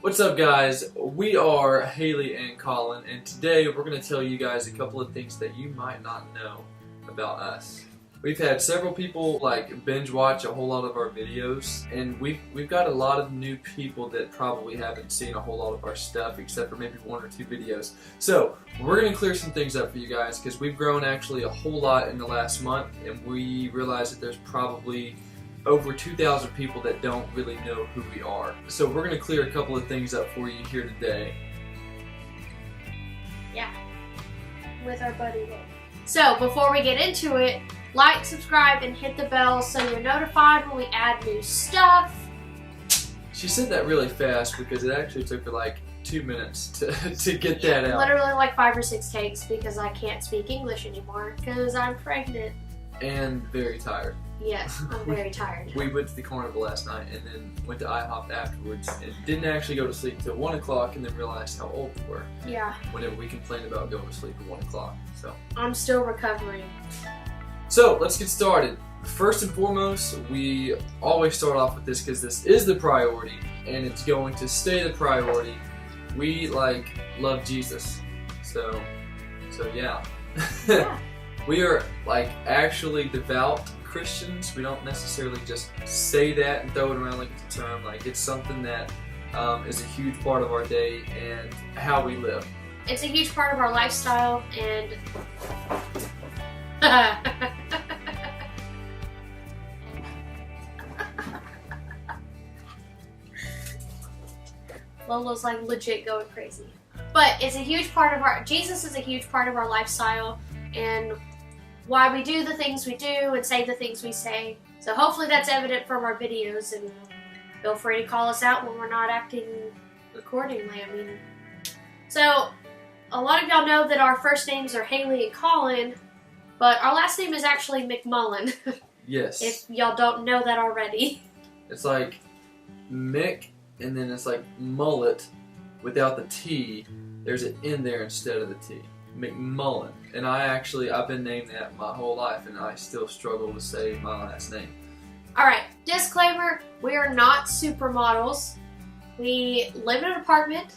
What's up, guys? We are Haley and Colin, and today we're going to tell you guys a couple of things that you might not know about us. We've had several people binge watch a whole lot of our videos, and we've got a lot of new people that probably haven't seen a whole lot of our stuff except for maybe one or two videos. So we're going to clear some things up for you guys because we've grown actually a whole lot in the last month, and we realize that there's probably over 2,000 people that don't really know who we are. So we're going to clear a couple of things up for you here today. Yeah, with our buddy Will. So before we get into it, like, subscribe, and hit the bell so you're notified when we add new stuff. She said that really fast because it actually took her like 2 minutes to get that out. Literally like 5 or 6 takes because I can't speak English anymore because I'm pregnant. And very tired. Yes, I'm very tired. We went to the carnival last night and then went to IHOP afterwards and didn't actually go to sleep till 1 o'clock and then realized how old we were. Yeah. Whenever we complained about going to sleep at 1 o'clock. So I'm still recovering. So let's get started. First and foremost, we always start off with this because this is the priority and it's going to stay the priority. We love Jesus. So yeah. Yeah. We are actually devout Christians. We don't necessarily just say that and throw it around like it's a term. It's something that is a huge part of our day and how we live. It's a huge part of our lifestyle and Lolo's legit going crazy. But it's a huge part of Jesus is a huge part of our lifestyle and why we do the things we do and say the things we say. So hopefully that's evident from our videos, and feel free to call us out when we're not acting accordingly. So a lot of y'all know that our first names are Haley and Colin, but our last name is actually McMullen. Yes. If y'all don't know that already. It's like Mick, and then it's like mullet without the T. There's an N there instead of the T. McMullen. And I've been named that my whole life, and I still struggle to say my last name. Alright, disclaimer, we are not supermodels. We live in an apartment.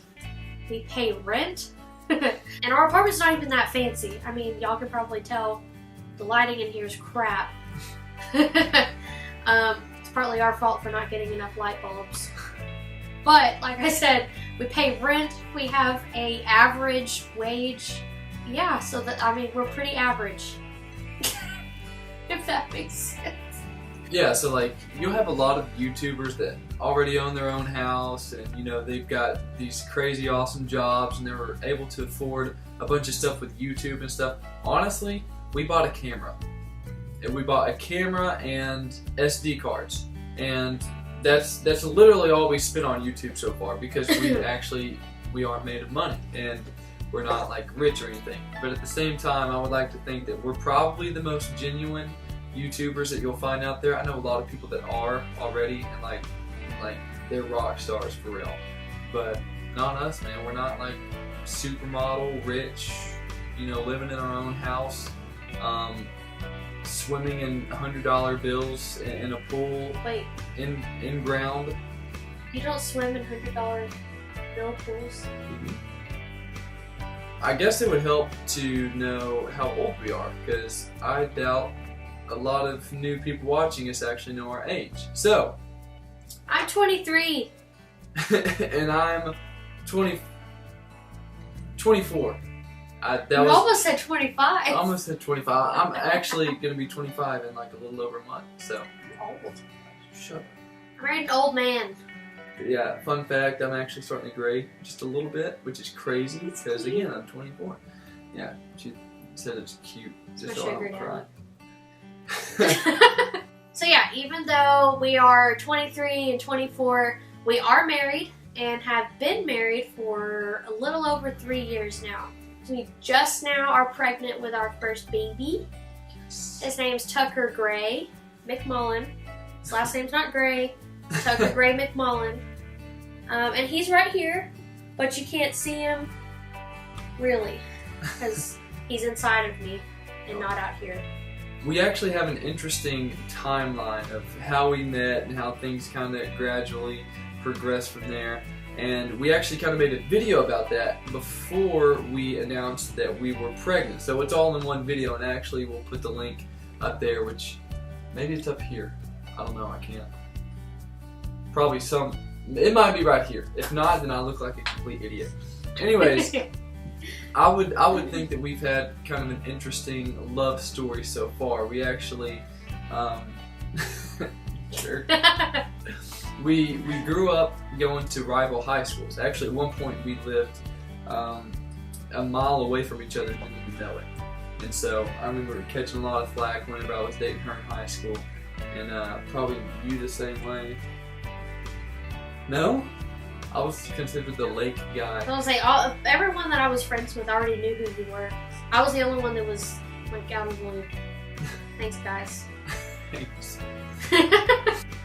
We pay rent. And our apartment's not even that fancy. Y'all can probably tell the lighting in here is crap. It's partly our fault for not getting enough light bulbs. But, like I said, we pay rent. We have a average wage. Yeah, so we're pretty average. If that makes sense. Yeah, so you'll have a lot of YouTubers that already own their own house and they've got these crazy awesome jobs and they're able to afford a bunch of stuff with YouTube and stuff. Honestly, we bought a camera. And we bought a camera and SD cards. And that's literally all we spent on YouTube so far because we aren't made of money and we're not rich or anything. But at the same time, I would like to think that we're probably the most genuine YouTubers that you'll find out there. I know a lot of people that are already and they're rock stars for real. But not us, man. We're not supermodel, rich, living in our own house, swimming in $100 bills in a pool. Wait. In ground. You don't swim in $100 bill pools? Mm-hmm. I guess it would help to know how old we are, because I doubt a lot of new people watching us actually know our age. So, I'm 23. and I'm 24. You almost said 25. I almost said 25. I'm actually going to be 25 in a little over a month. So, old. Shut up. I'm an old man. Yeah, fun fact, I'm actually starting to gray just a little bit, which is crazy because, again, I'm 24. Yeah, she said it's cute. Just so I don't cry. So yeah, even though we are 23 and 24, we are married and have been married for a little over 3 years now. We just now are pregnant with our first baby. His name's Tucker Gray McMullen. His last name's not Gray. Tucker Gray McMullen. And he's right here, but you can't see him really because he's inside of me and not out here. We actually have an interesting timeline of how we met and how things kind of gradually progressed from there. And we actually kind of made a video about that before we announced that we were pregnant. So it's all in one video, and actually we'll put the link up there, which maybe it's up here. I don't know, I can't. Probably it might be right here. If not, then I look like a complete idiot. Anyways, I would think that we've had kind of an interesting love story so far. We actually, sure. We grew up going to rival high schools. Actually, at one point we lived a mile away from each other and didn't even know it. And so I remember catching a lot of flack whenever I was dating her in high school. And probably you the same way. No? I was considered the lake guy. I was like, everyone that I was friends with already knew who you were. I was the only one that was like out of the loop. Thanks, guys. Thanks.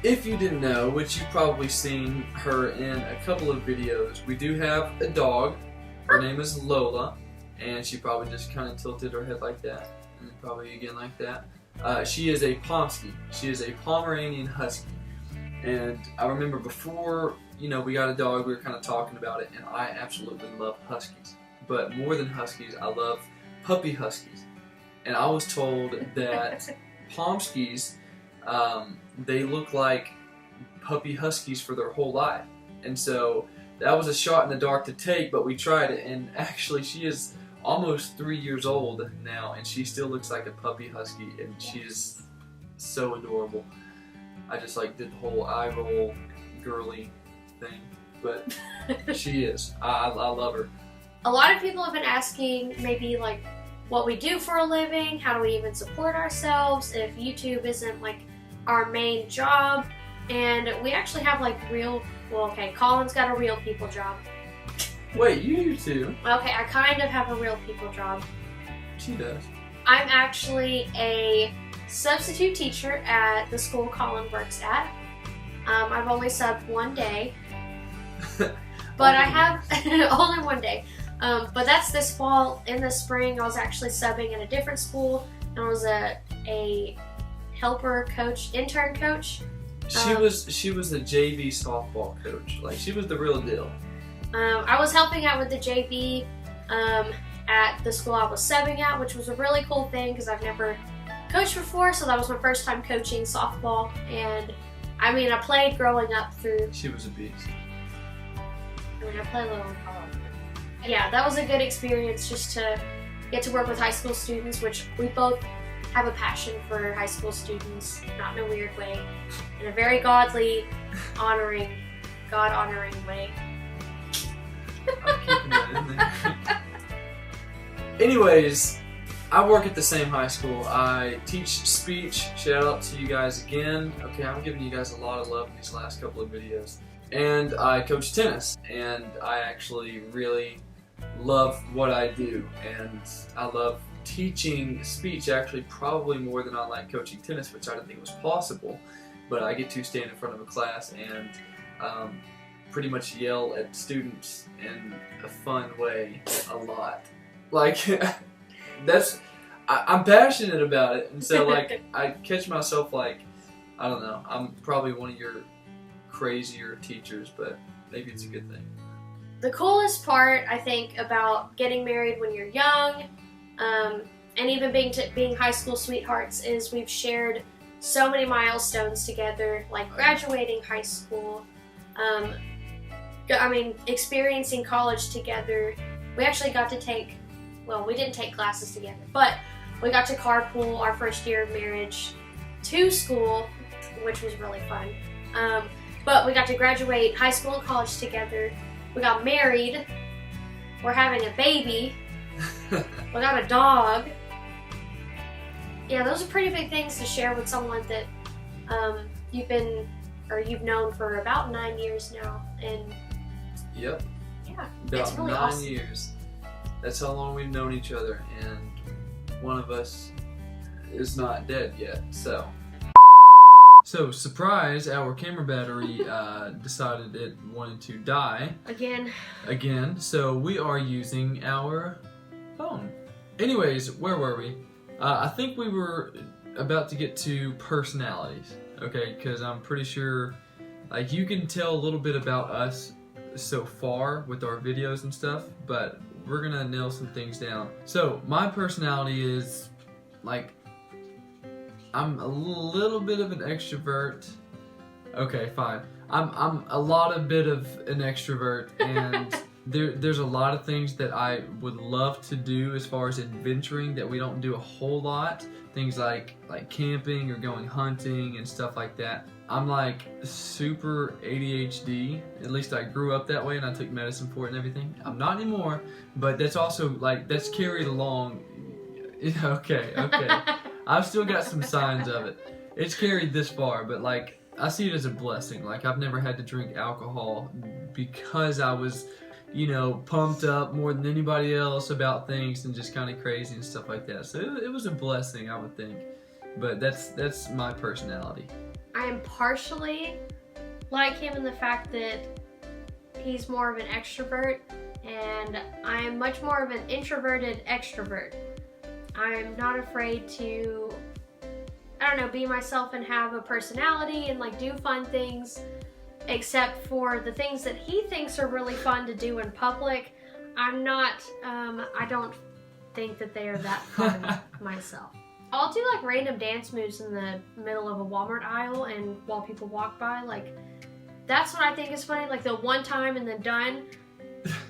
If you didn't know, which you've probably seen her in a couple of videos, we do have a dog. Her name is Lola, and she probably just kind of tilted her head like that, and probably again like that. She is a Pomsky. She is a Pomeranian Husky. And I remember before, we got a dog, we were kind of talking about it, and I absolutely love Huskies. But more than Huskies, I love puppy Huskies. And I was told that Pomskys, they look like puppy Huskies for their whole life. And so that was a shot in the dark to take, but we tried it, and actually she is almost 3 years old now, and she still looks like a puppy Husky, and she is so adorable. I just did the whole eye roll girly thing, but she is. I love her. A lot of people have been asking maybe what we do for a living, how do we even support ourselves if YouTube isn't our main job. And we actually have Colin's got a real people job. Wait, you do too? Okay, I kind of have a real people job. She does. I'm actually a substitute teacher at the school Colin works at. I've only subbed one day, but I have only one day. But that's this fall. In the spring, I was actually subbing at a different school, and I was a helper coach, intern coach. She was a JV softball coach. She was the real deal. I was helping out with the JV at the school I was subbing at, which was a really cool thing because I've never coached before, so that was my first time coaching softball. And I played growing up through. She was a beast. I played a little in college. Yeah, that was a good experience just to get to work with high school students, which we both have a passion for high school students, not in a weird way, in a very godly, God-honoring way. I'm keeping that in there. Anyways, I work at the same high school. I teach speech. Shout out to you guys again. Okay, I'm giving you guys a lot of love in these last couple of videos. And I coach tennis, and I actually really love what I do, and I love teaching speech actually probably more than I like coaching tennis, which I didn't think was possible. But I get to stand in front of a class and pretty much yell at students in a fun way a lot. I'm passionate about it, and so I catch myself I don't know, I'm probably one of your crazier teachers, but maybe it's a good thing. The coolest part, I think, about getting married when you're young, and even being high school sweethearts, is we've shared so many milestones together, graduating high school, experiencing college together. We actually got to take, we didn't take classes together, but we got to carpool our first year of marriage to school, which was really fun. But we got to graduate high school and college together. We got married. We're having a baby. We got a dog. Yeah, those are pretty big things to share with someone that you've known for about 9 years now. And yep. Yeah, about it's really 9 awesome. years. That's how long we've known each other, and one of us is not dead yet. So surprise, our camera battery decided it wanted to die. Again, so we are using our phone. Anyways, where were we? I think we were about to get to personalities, okay? Because I'm pretty sure, you can tell a little bit about us so far with our videos and stuff, but we're gonna nail some things down. So my personality is like, I'm a little bit of an extrovert. Okay, fine. I'm a lot of bit of an extrovert, and there's a lot of things that I would love to do as far as adventuring that we don't do a whole lot. Things like camping or going hunting and stuff like that. I'm like super ADHD. At least I grew up that way, and I took medicine for it and everything. I'm not anymore, but that's also like, that's carried along. Okay. I've still got some signs of it. It's carried this far, but like, I see it as a blessing. Like, I've never had to drink alcohol because I was, you know, pumped up more than anybody else about things and just kind of crazy and stuff like that. So it was a blessing, I would think. But that's my personality. I am partially like him in the fact that he's more of an extrovert, and I am much more of an introverted extrovert. I'm not afraid to, I don't know, be myself and have a personality and like do fun things, except for the things that he thinks are really fun to do in public. I'm not, I don't think that they are that fun myself. I'll do like random dance moves in the middle of a Walmart aisle and while people walk by. Like, that's what I think is funny. Like the one time and then done.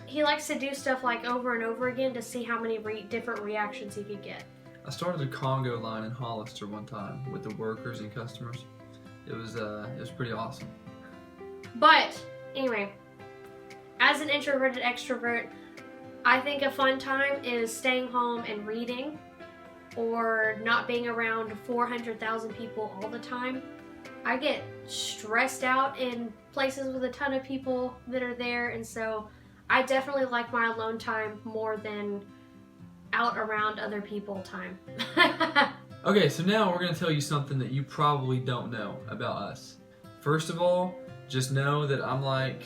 He likes to do stuff like over and over again to see how many different reactions he could get. I started a Congo line in Hollister one time with the workers and customers. It was pretty awesome. But anyway, as an introverted extrovert, I think a fun time is staying home and reading, or not being around 400,000 people all the time. I get stressed out in places with a ton of people that are there, and so I definitely like my alone time more than out around other people time. Okay, so now we're going to tell you something that you probably don't know about us. First of all, just know that I'm like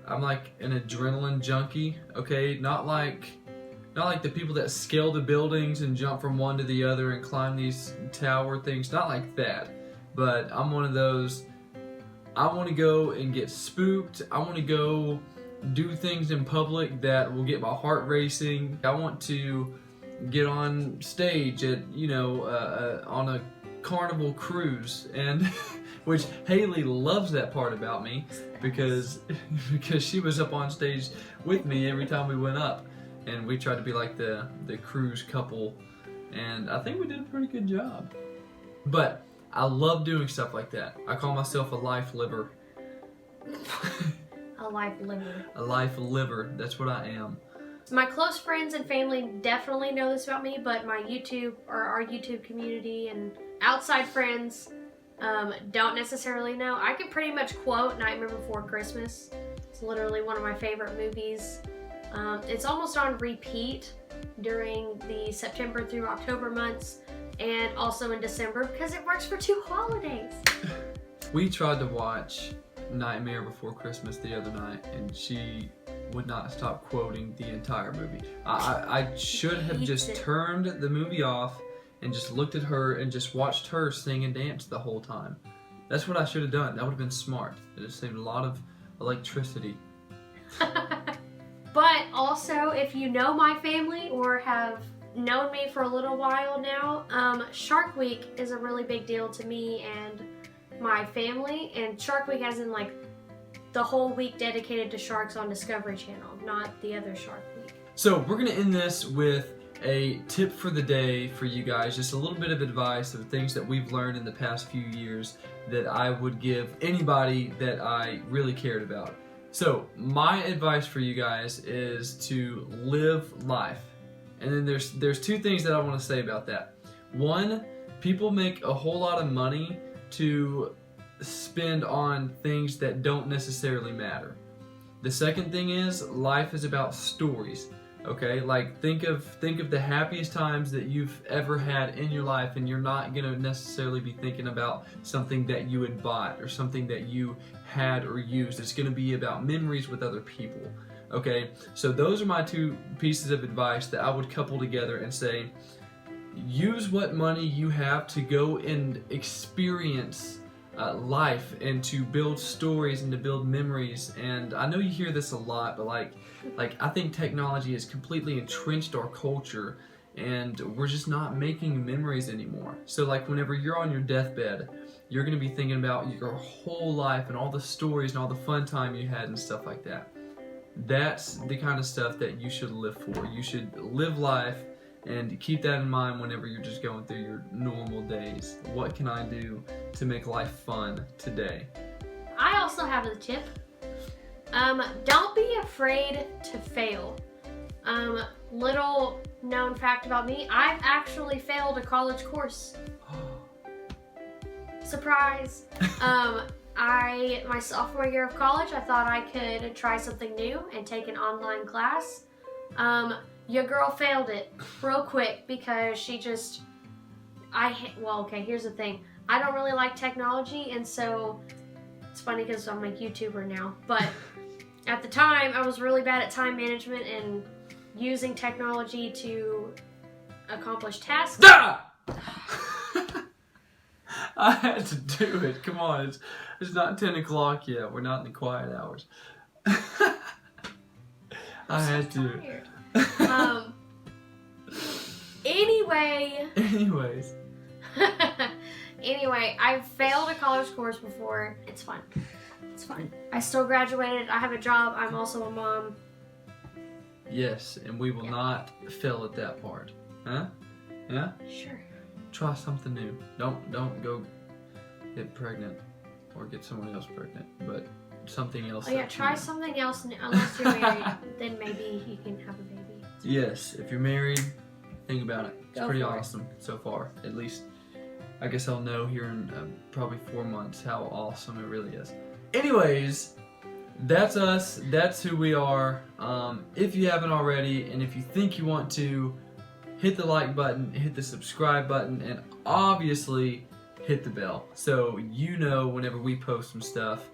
an adrenaline junkie, okay? Not like the people that scale the buildings and jump from one to the other and climb these tower things, not like that. But I'm one of those, I want to go and get spooked. I want to go do things in public that will get my heart racing. I want to get on stage at, you know, on a carnival cruise, and which Haley loves that part about me because she was up on stage with me every time we went up, and we tried to be like the cruise couple, and I think we did a pretty good job. But I love doing stuff like that. I call myself a life liver. A life liver. A life liver, that's what I am. My close friends and family definitely know this about me, but my YouTube, or our YouTube community and outside friends don't necessarily know. I can pretty much quote Nightmare Before Christmas. It's literally one of my favorite movies. It's almost on repeat during the September through October months, and also in December because it works for 2 holidays. We tried to watch Nightmare Before Christmas the other night, and she would not stop quoting the entire movie. I should have just turned the movie off and just looked at her and just watched her sing and dance the whole time. That's what I should have done. That would have been smart. It would have saved a lot of electricity. But also, if you know my family or have known me for a little while now, Shark Week is a really big deal to me and my family. And Shark Week as in like the whole week dedicated to sharks on Discovery Channel, not the other Shark Week. So we're going to end this with a tip for the day for you guys. Just a little bit of advice of things that we've learned in the past few years that I would give anybody that I really cared about. So my advice for you guys is to live life. And then there's 2 things that I want to say about that. One, people make a whole lot of money to spend on things that don't necessarily matter. The second thing is, life is about stories. Okay, like think of the happiest times that you've ever had in your life, and you're not gonna necessarily be thinking about something that you had bought or something that you had or used. It's gonna be about memories with other people. Okay, so those are my 2 pieces of advice that I would couple together and say, use what money you have to go and experience life and to build stories and to build memories. And I know you hear this a lot, but like I think technology has completely entrenched our culture, and we're just not making memories anymore. So like whenever you're on your deathbed, you're going to be thinking about your whole life and all the stories and all the fun time you had and stuff like that. That's the kind of stuff that you should live for. You should live life and keep that in mind whenever you're just going through your normal days. What can I do to make life fun today? I also have a tip. Don't be afraid to fail. Little known fact about me, I've actually failed a college course. Surprise! My sophomore year of college, I thought I could try something new and take an online class. Your girl failed it real quick because she just, here's the thing. I don't really like technology, and so it's funny because I'm a YouTuber now, but at the time I was really bad at time management and using technology to accomplish tasks. Ah! I had to do it. Come on, it's not 10 o'clock yet. We're not in the quiet hours. I had to. Anyways. Anyway, I've failed a college course before. It's fun. It's fine. I still graduated. I have a job. I'm also a mom. Yes, and we will not fail at that part. Huh? Yeah? Sure. Try something new. Don't go get pregnant or get someone else pregnant, but something else. Oh yeah, try something else unless you're married. Then maybe you can have a baby. Yes, if you're married, think about it. It's pretty for it. awesome so far. At least, I guess I'll know here in probably 4 months how awesome it really is. Anyways, that's us. That's who we are. If you haven't already, and if you think you want to, hit the like button, hit the subscribe button, and obviously hit the bell so you know whenever we post some stuff.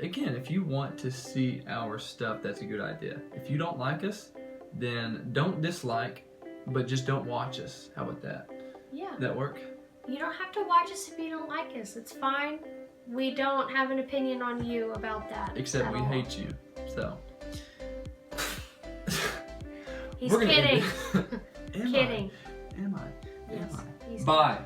Again, if you want to see our stuff, that's a good idea. If you don't like us, then don't dislike, but just don't watch us. How about that? Yeah. That work? You don't have to watch us if you don't like us. It's fine. We don't have an opinion on you about that. Except we hate you, so. He's kidding. Am Kidding. I? Yes, Bye.